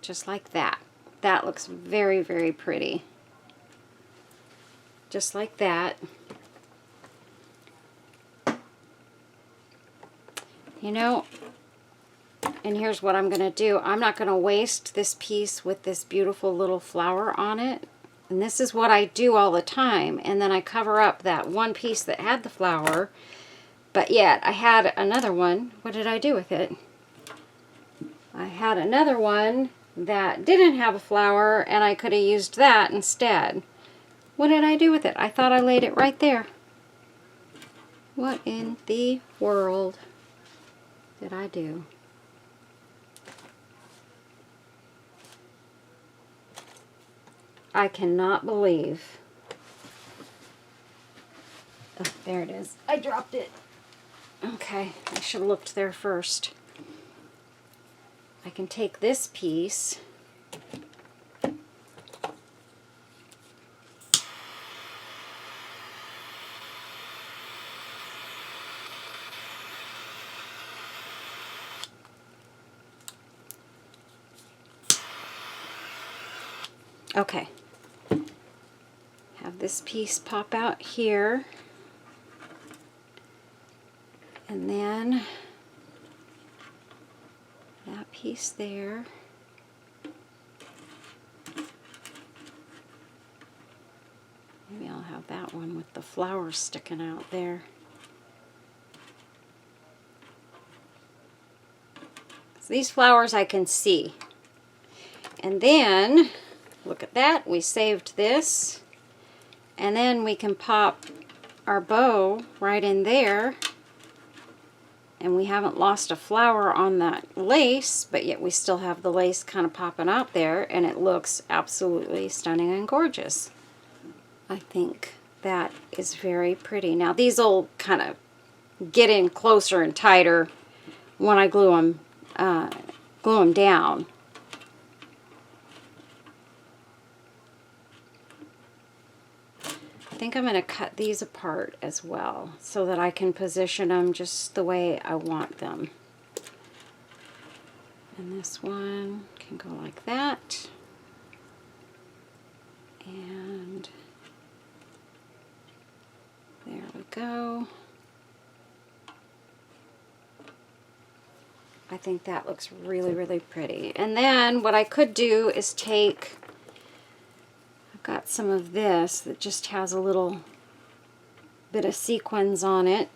Just like that. That looks very, very pretty. Just like that. You know, and here's what I'm going to do. I'm not going to waste this piece with this beautiful little flower on it. And this is what I do all the time. And then I cover up that one piece that had the flower. But yet, I had another one. What did I do with it? I had another one that didn't have a flower, and I could have used that instead. What did I do with it? I thought I laid it right there. What in the world did I do? I cannot believe. Oh, there it is. I dropped it. Okay, I should have looked there first. I can take this piece okay. Have this piece pop out here. And then that piece there. Maybe I'll have that one with the flowers sticking out there. So these flowers I can see. And then, look at that, we saved this. And then we can pop our bow right in there. And we haven't lost a flower on that lace, but yet we still have the lace kind of popping out there, and it looks absolutely stunning and gorgeous. I think that is very pretty. Now these will kind of get in closer and tighter when I glue them down. I think I'm going to cut these apart as well so that I can position them just the way I want them. And this one can go like that. And there we go. I think that looks really, really pretty. And then what I could do is take, I've got some of this that just has a little bit of sequins on it.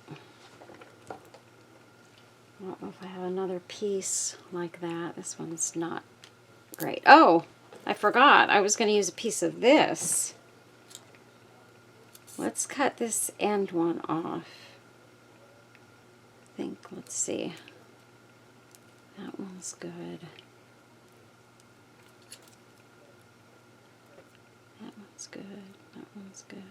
I don't know if I have another piece like that. This one's not great. Oh, I forgot. I was going to use a piece of this. Let's cut this end one off. I think, let's see. That one's good. That one's good. That one's good.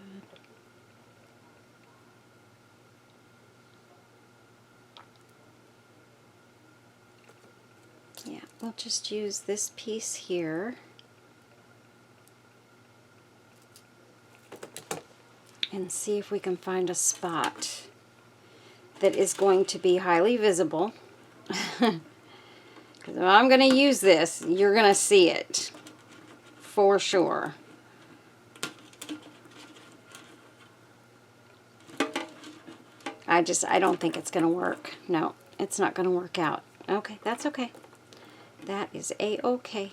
Yeah, we'll just use this piece here. And see if we can find a spot that is going to be highly visible. Because if I'm going to use this, you're going to see it for sure. I don't think it's going to work. No, it's not going to work out. Okay, that's okay. That is a-okay.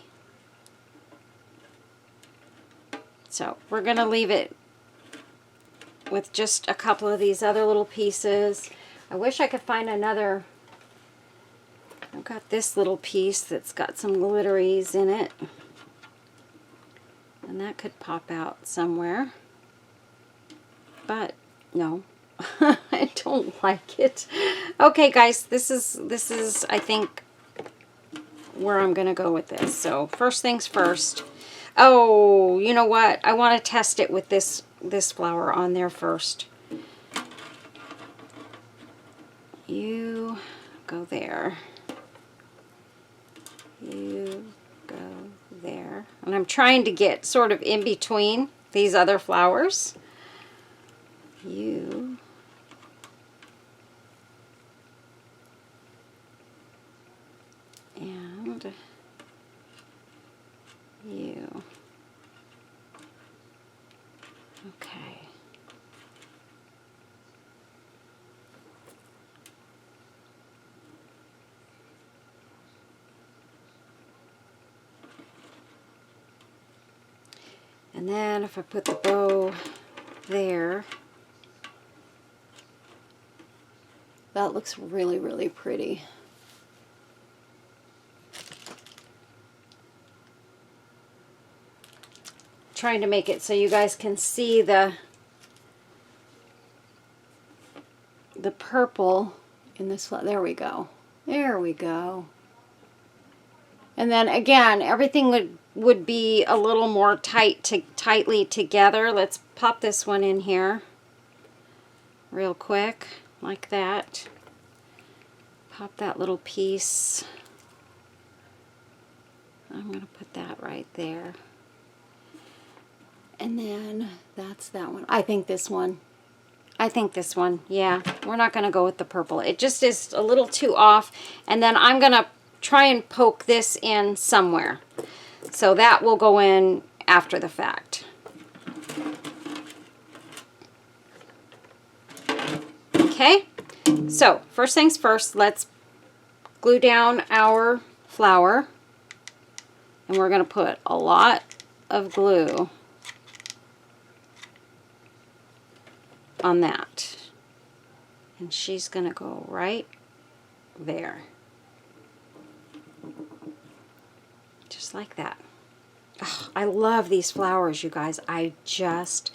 So we're going to leave it with just a couple of these other little pieces. I wish I could find another. I've got this little piece that's got some glitteries in it. And that could pop out somewhere. But no, I don't like it. Okay guys, this is I think where I'm gonna go with this. So first things first. Oh, you know what? I want to test it with this flower on there first. You go there. You go there. And I'm trying to get sort of in between these other flowers. You. And you. Okay. And then if I put the bow there, that looks really, really pretty. Trying to make it so you guys can see the purple in this. There we go. There we go. And then again, everything would be a little more tightly together. Let's pop this one in here real quick, like that. Pop that little piece. I'm going to put that right there. And then that's that one. I think this one. Yeah, we're not going to go with the purple. It just is a little too off. And then I'm going to try and poke this in somewhere. So that will go in after the fact. Okay, So, first things first, let's glue down our flower. And we're going to put a lot of glue on that. And she's going to go right there. Just like that. Oh, I love these flowers, you guys. I just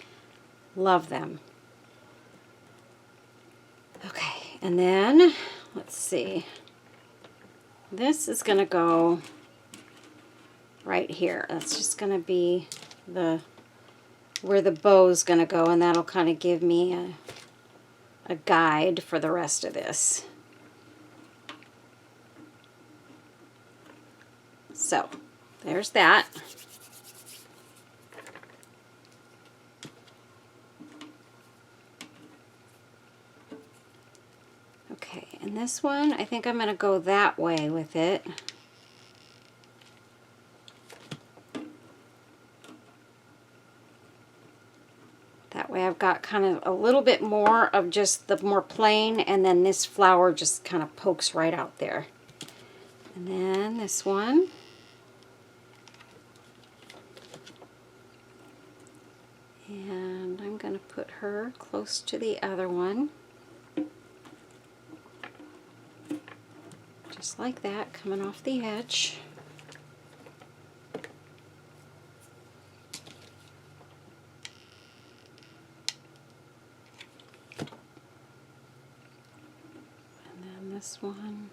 love them. Okay, and then, let's see. This is going to go right here. That's just going to be where the bow's going to go, and that'll kind of give me a guide for the rest of this. So, there's that. Okay, and this one, I think I'm going to go that way with it. That way I've got kind of a little bit more of just the more plain, and then this flower just kind of pokes right out there. And then this one. And I'm going to put her close to the other one. Just like that, coming off the edge. This one.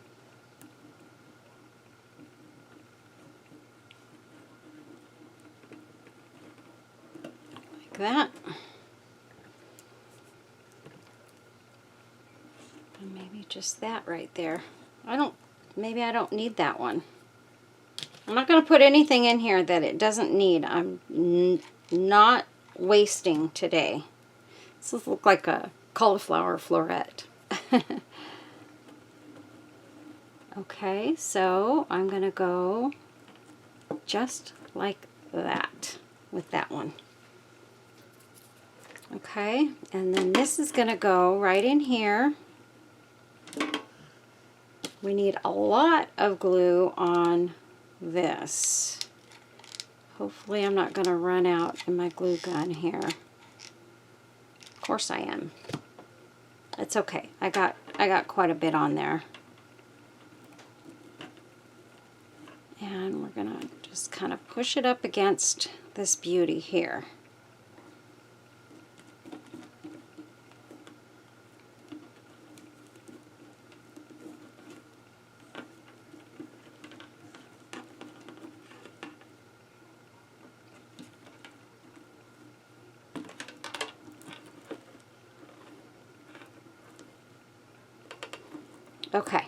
Like that. And maybe just that right there. Maybe I don't need that one. I'm not going to put anything in here that it doesn't need. I'm not wasting today. This will look like a cauliflower floret. Okay, so I'm going to go just like that with that one. Okay, and then this is going to go right in here. We need a lot of glue on this. Hopefully I'm not going to run out in my glue gun here. Of course I am. It's okay. I got quite a bit on there. And we're going to just kind of push it up against this beauty here. Okay.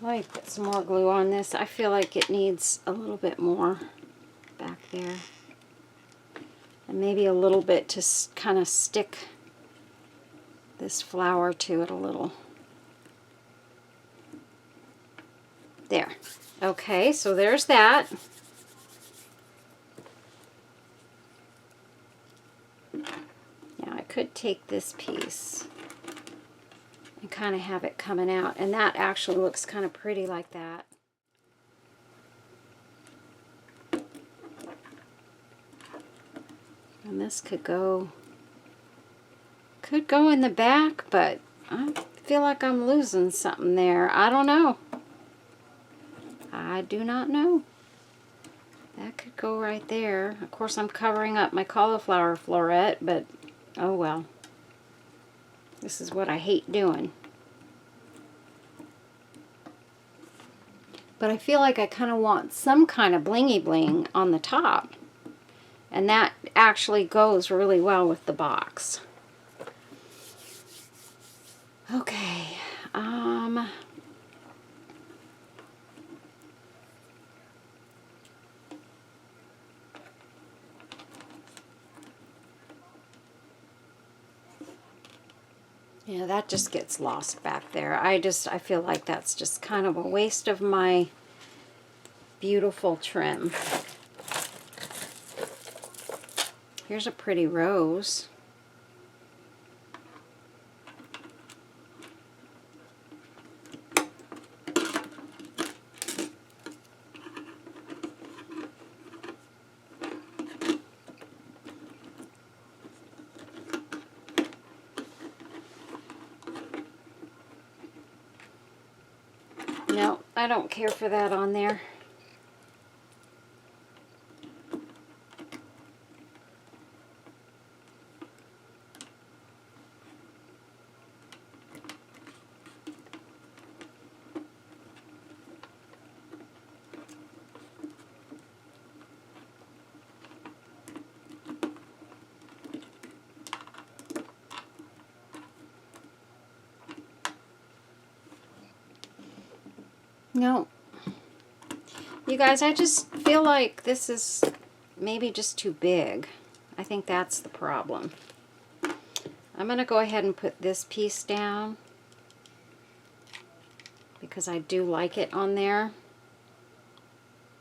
Let me put some more glue on this. I feel like it needs a little bit more back there. And maybe a little bit to kind of stick this flower to it a little. There. Okay, so there's that. Now I could take this piece and kind of have it coming out, and that actually looks kind of pretty like that. And this could go in the back, but I feel like I'm losing something there. I don't know. I do not know. That could go right there. Of course, I'm covering up my cauliflower floret, but oh well. This is what I hate doing. But I feel like I kind of want some kind of blingy bling on the top. And that actually goes really well with the box. Okay. Yeah, that just gets lost back there. I feel like that's just kind of a waste of my beautiful trim. Here's a pretty rose. No, I don't care for that on there. No. You guys, I just feel like this is maybe just too big. I think that's the problem. I'm going to go ahead and put this piece down because I do like it on there.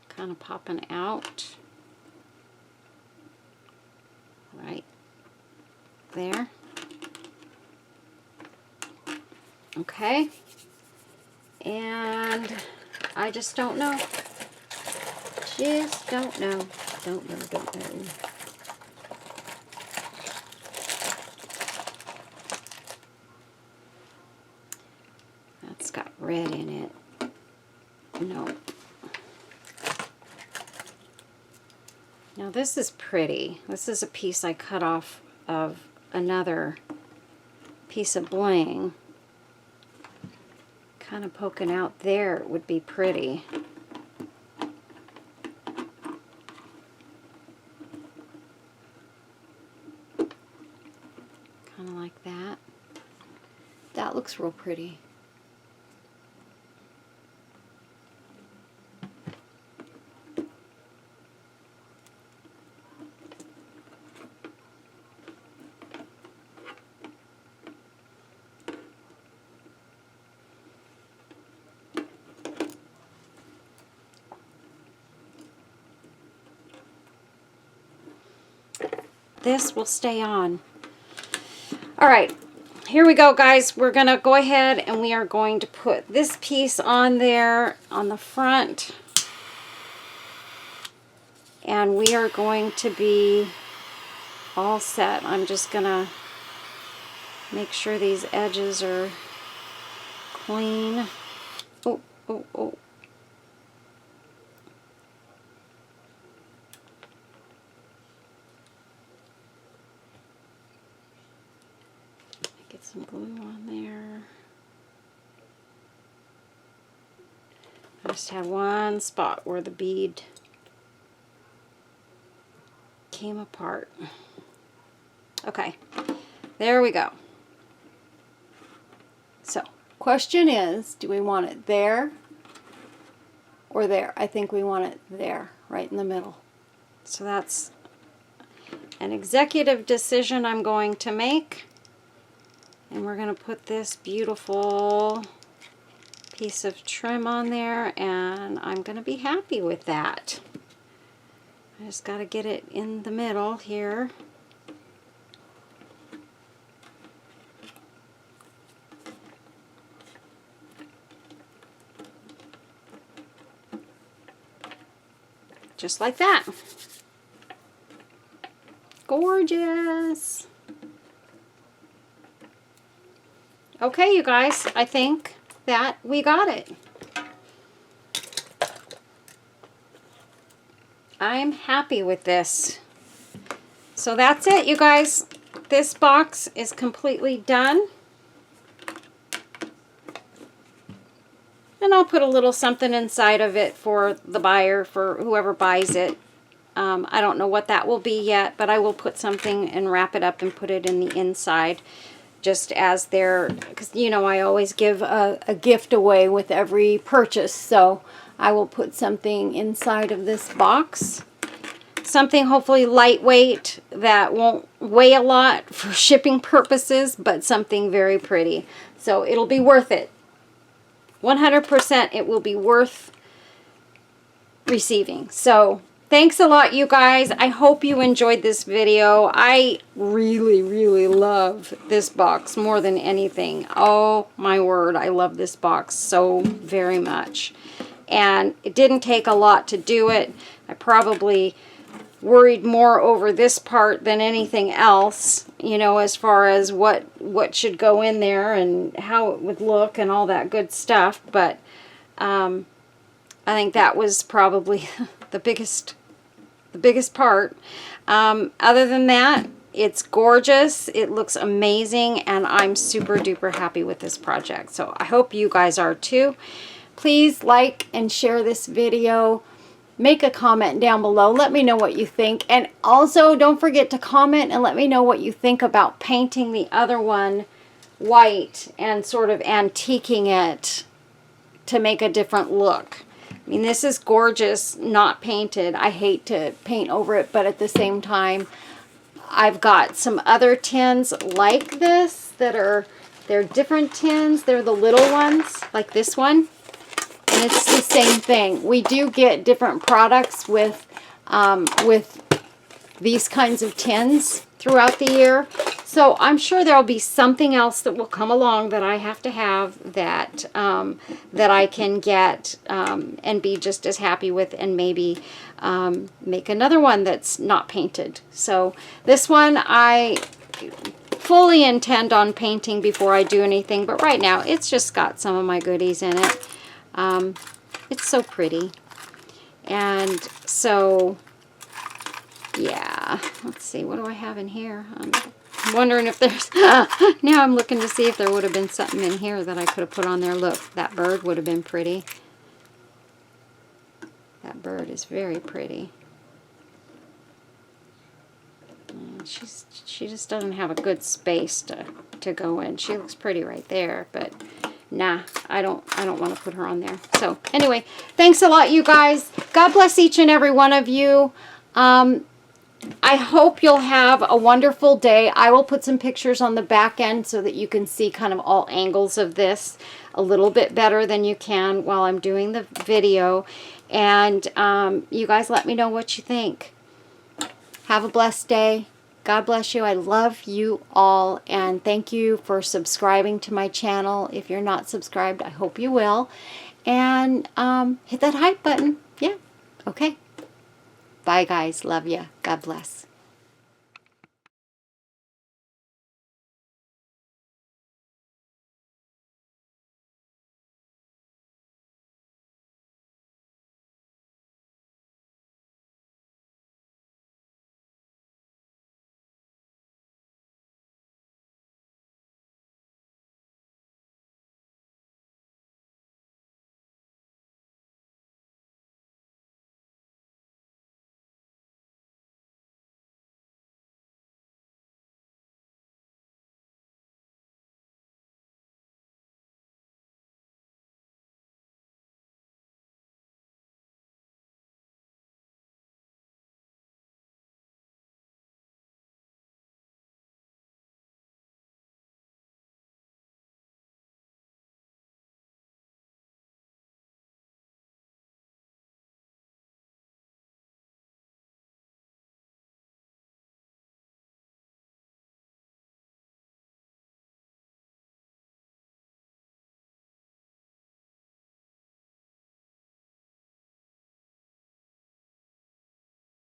Kind of popping out. Right there. Okay. And I just don't know. Just don't know. Don't know. That's got red in it. No. Now this is pretty. This is a piece I cut off of another piece of bling. Kind of poking out there would be pretty. Kind of like that. That looks real pretty. This will stay on. All right, here we go, guys. We're gonna go ahead and we are going to put this piece on there on the front, and we are going to be all set. I'm just gonna make sure these edges are clean. Oh, oh, oh. Get some glue on there. I just had one spot where the bead came apart. Okay, there we go. So, question is, do we want it there or there? I think we want it there, right in the middle. So that's an executive decision I'm going to make. And we're going to put this beautiful piece of trim on there, and I'm going to be happy with that. I just got to get it in the middle here. Just like that. Gorgeous. Okay, you guys, I think that we got it. I'm happy with this. So that's it, you guys. This box is completely done. And I'll put a little something inside of it for the buyer, for whoever buys it. I don't know what that will be yet, but I will put something and wrap it up and put it in the inside. Just as their, because you know I always give a gift away with every purchase, so I will put something inside of this box. Something hopefully lightweight that won't weigh a lot for shipping purposes, but something very pretty. So it'll be worth it. 100% it will be worth receiving. So thanks a lot, you guys. I hope you enjoyed this video. I really, really love this box more than anything. Oh my word, I love this box so very much. And it didn't take a lot to do it. I probably worried more over this part than anything else, you know, as far as what should go in there and how it would look and all that good stuff. But I think that was probably the biggest part. Other than that, it's gorgeous. It looks amazing, and I'm super duper happy with this project. So I hope you guys are too. Please like and share this video. Make a comment down below. Let me know what you think. And also, don't forget to comment and let me know what you think about painting the other one white and sort of antiquing it to make a different look. I mean, this is gorgeous, not painted. I hate to paint over it, but at the same time, I've got some other tins like this that they're different tins. They're the little ones, like this one. And it's the same thing. We do get different products with these kinds of tins throughout the year. So I'm sure there'll be something else that will come along that I have to have that that I can get and be just as happy with, and maybe make another one that's not painted. So this one I fully intend on painting before I do anything, but right now it's just got some of my goodies in it. It's so pretty. And so, yeah, let's see, what do I have in here? I'm wondering if there's, now I'm looking to see if there would have been something in here that I could have put on there. Look, that bird would have been pretty. That bird is very pretty. She just doesn't have a good space to go in. She looks pretty right there, but nah, I don't want to put her on there. So anyway, thanks a lot, you guys. God bless each and every one of you. I hope you'll have a wonderful day. I will put some pictures on the back end so that you can see kind of all angles of this a little bit better than you can while I'm doing the video. And you guys let me know what you think. Have a blessed day. God bless you. I love you all, and thank you for subscribing to my channel. If you're not subscribed, I hope you will. And hit that hype button. Yeah. Okay. Bye, guys. Love you. God bless.